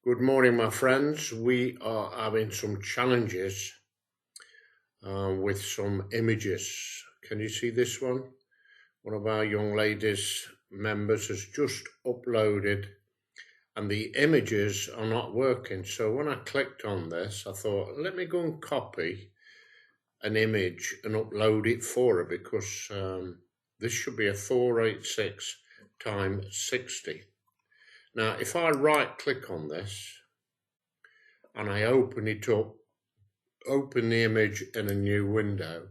Good morning, my friends. We are having some challenges with some images. Can you see this one? One of our young ladies members has just uploaded and the images are not working. So when I clicked on this, I thought, let me go and copy an image and upload it for her because this should be a 486 times 60. Now, if I right click on this and I open it up, open the image in a new window,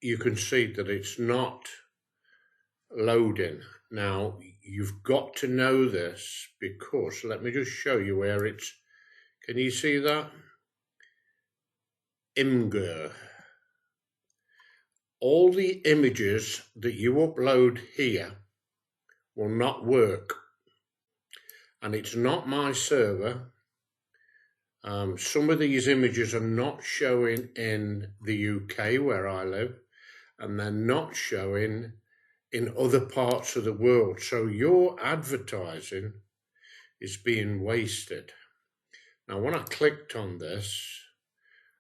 you can see that it's not loading. Now, you've got to know this because, let me just show you where it's, can you see that? Imgur. All the images that you upload here will not work. And it's not my server. Some of these images are not showing in the UK where I live, and they're not showing in other parts of the world. So your advertising is being wasted. Now, when I clicked on this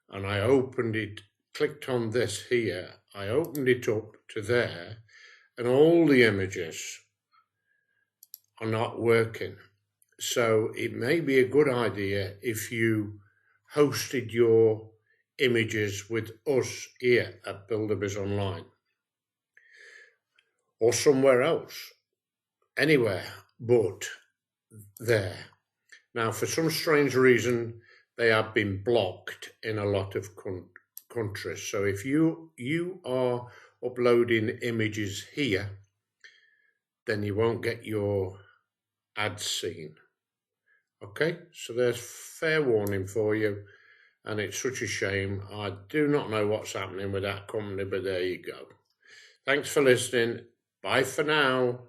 and I opened it, clicked on this here, I opened it up to there, and all the images are not working. So it may be a good idea if you hosted your images with us here at Buildabizonline or somewhere else, anywhere but there. Now, for some strange reason, they have been blocked in a lot of countries. So if you are uploading images here, then you won't get your ads seen. Okay, so there's fair warning for you, and it's such a shame. I do not know what's happening with that company, but there you go. Thanks for listening. Bye for now.